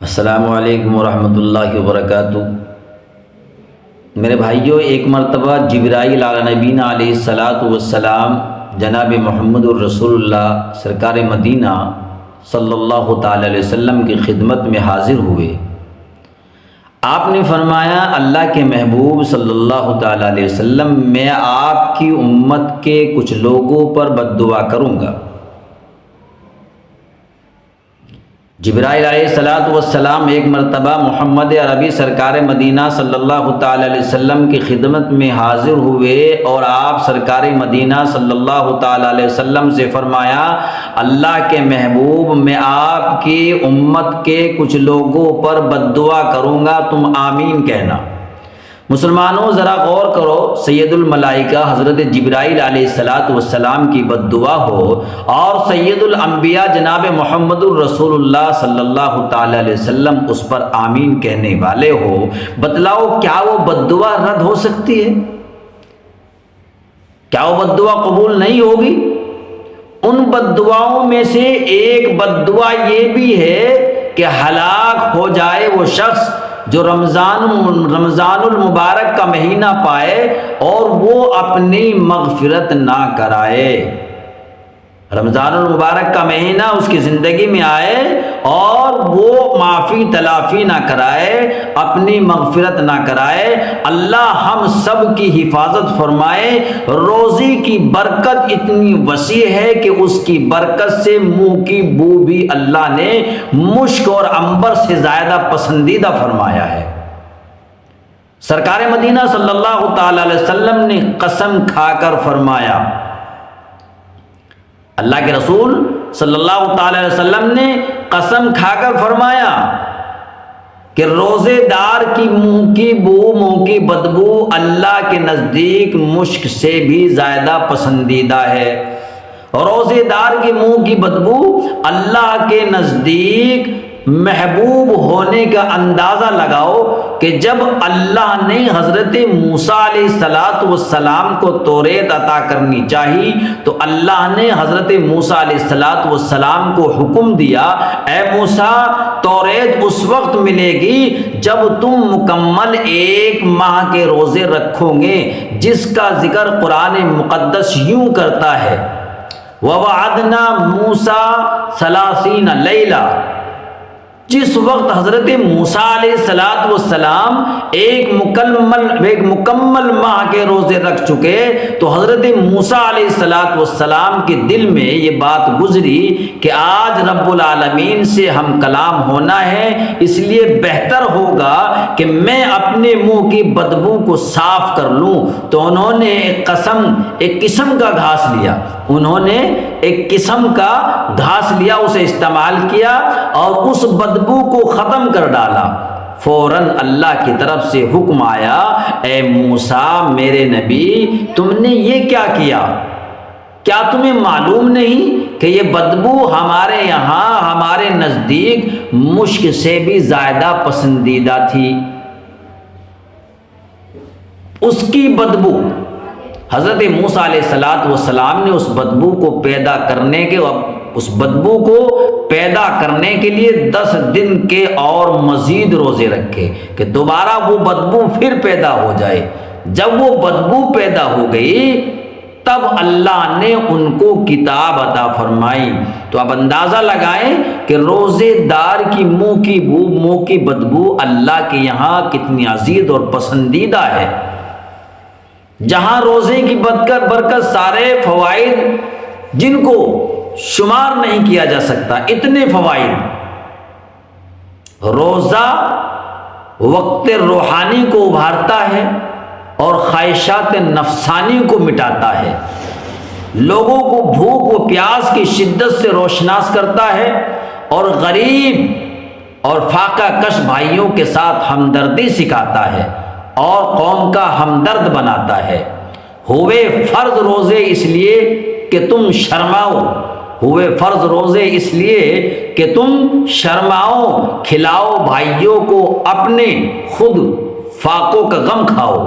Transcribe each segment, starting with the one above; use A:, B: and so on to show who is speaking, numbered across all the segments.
A: السلام علیکم ورحمۃ اللہ وبرکاتہ۔ میرے بھائیوں، ایک مرتبہ جبرائیل علی نبینا علیہ الصلاۃ والسلام جناب محمد الرسول اللہ سرکار مدینہ صلی اللہ تعالی علیہ وسلم کی خدمت میں حاضر ہوئے۔ آپ نے فرمایا، اللہ کے محبوب صلی اللہ تعالی علیہ وسلم، میں آپ کی امت کے کچھ لوگوں پر بد دعا کروں گا۔ جبرائیل علیہ السلام ایک مرتبہ محمد عربی سرکار مدینہ صلی اللہ تعالی علیہ وسلم کی خدمت میں حاضر ہوئے اور آپ سرکار مدینہ صلی اللہ تعالی علیہ وسلم سے فرمایا، اللہ کے محبوب، میں آپ کی امت کے کچھ لوگوں پر بد دعا کروں گا، تم آمین کہنا۔ مسلمانوں ذرا غور کرو، سید الملائکہ حضرت جبرائیل علیہ السلام کی بد دعا ہو اور سید الانبیاء جناب محمد الرسول اللہ صلی اللہ تعالی علیہ وسلم اس پر آمین کہنے والے ہو، بتلاؤ کیا وہ بد دعا رد ہو سکتی ہے؟ کیا وہ بد دعا قبول نہیں ہوگی؟ ان بد دعاؤں میں سے ایک بد دعا یہ بھی ہے کہ ہلاک ہو جائے وہ شخص جو رمضان المبارک کا مہینہ پائے اور وہ اپنی مغفرت نہ کرائے۔ رمضان المبارک کا مہینہ اس کی زندگی میں آئے اور وہ معافی تلافی نہ کرائے، اپنی مغفرت نہ کرائے۔ اللہ ہم سب کی حفاظت فرمائے۔ روزی کی برکت اتنی وسیع ہے کہ اس کی برکت سے منہ کی بو بھی اللہ نے مشک اور عنبر سے زیادہ پسندیدہ فرمایا ہے۔ سرکار مدینہ صلی اللہ تعالی علیہ وسلم نے قسم کھا کر فرمایا، اللہ کے رسول صلی اللہ تعالی علیہ وسلم نے قسم کھا کر فرمایا کہ روزے دار کی منہ کی بو، منہ کی بدبو اللہ کے نزدیک مشک سے بھی زیادہ پسندیدہ ہے۔ روزے دار کی منہ کی بدبو اللہ کے نزدیک محبوب ہونے کا اندازہ لگاؤ کہ جب اللہ نے حضرت موسیٰ علیہ السلام کو توریت عطا کرنی چاہی تو اللہ نے حضرت موسیٰ علیہ السلام کو حکم دیا، اے موسیٰ، توریت اس وقت ملے گی جب تم مکمل 1 ماہ کے روزے رکھو گے، جس کا ذکر قرآن مقدس یوں کرتا ہے، وَوَعَدْنَا مُوسَىٰ 30 لَيْلَةً۔ جس وقت حضرت موسیٰ علیہ السلام ایک مکمل ماہ کے روزے رکھ چکے تو حضرت موسیٰ علیہ السلام کے دل میں یہ بات گزری کہ آج رب العالمین سے ہم کلام ہونا ہے، اس لیے بہتر ہوگا کہ میں اپنے منہ کی بدبو کو صاف کر لوں۔ تو انہوں نے ایک قسم کا گھاس لیا، اسے استعمال کیا اور اس بدبو کو ختم کر ڈالا۔ فوراً اللہ کی طرف سے حکم آیا، اے موسیٰ میرے نبی، تم نے یہ کیا کیا؟ کیا تمہیں معلوم نہیں کہ یہ بدبو ہمارے یہاں، ہمارے نزدیک مشک سے بھی زیادہ پسندیدہ تھی؟ اس کی بدبو حضرت موسیٰ علیہ السلام نے اس بدبو کو پیدا کرنے کے لیے 10 دن کے اور مزید روزے رکھے کہ دوبارہ وہ بدبو پھر پیدا ہو جائے۔ جب وہ بدبو پیدا ہو گئی تب اللہ نے ان کو کتاب عطا فرمائی۔ تو اب اندازہ لگائیں کہ روزے دار کی منہ کی بو، منہ کی بدبو اللہ کے یہاں کتنی عزیز اور پسندیدہ ہے۔ جہاں روزے کی برکت، سارے فوائد جن کو شمار نہیں کیا جا سکتا، اتنے فوائد۔ روزہ وقت روحانی کو ابھارتا ہے اور خواہشات نفسانی کو مٹاتا ہے، لوگوں کو بھوک و پیاس کی شدت سے روشناس کرتا ہے اور غریب اور فاقہ کش بھائیوں کے ساتھ ہمدردی سکھاتا ہے اور قوم کا ہمدرد بناتا ہے۔ ہوئے فرض روزے اس لیے کہ تم شرماؤ، کھلاؤ بھائیوں کو اپنے، خود فاقوں کا غم کھاؤ،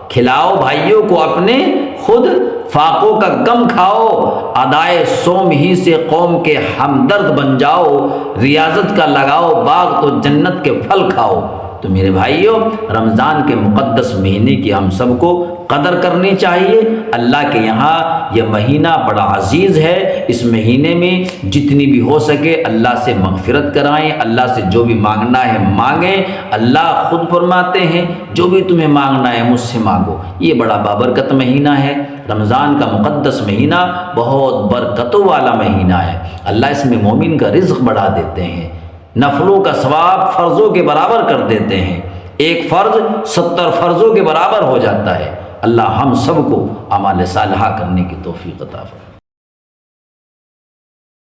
A: کھلاؤ بھائیوں کو اپنے، خود فاقوں کا غم کھاؤ، ادائے صوم ہی سے قوم کے ہمدرد بن جاؤ، ریاضت کا لگاؤ باغ تو جنت کے پھل کھاؤ۔ تو میرے بھائیوں، رمضان کے مقدس مہینے کی ہم سب کو قدر کرنی چاہیے۔ اللہ کے یہاں یہ مہینہ بڑا عزیز ہے، اس مہینے میں جتنی بھی ہو سکے اللہ سے مغفرت کرائیں، اللہ سے جو بھی مانگنا ہے مانگیں۔ اللہ خود فرماتے ہیں جو بھی تمہیں مانگنا ہے مجھ سے مانگو۔ یہ بڑا بابرکت مہینہ ہے، رمضان کا مقدس مہینہ بہت برکتوں والا مہینہ ہے۔ اللہ اس میں مومن کا رزق بڑھا دیتے ہیں، نفلوں کا ثواب فرضوں کے برابر کر دیتے ہیں، ایک فرض 70 فرضوں کے برابر ہو جاتا ہے۔ اللہ ہم سب کو اعمال صالحہ کرنے کی توفیق عطا فرمائے۔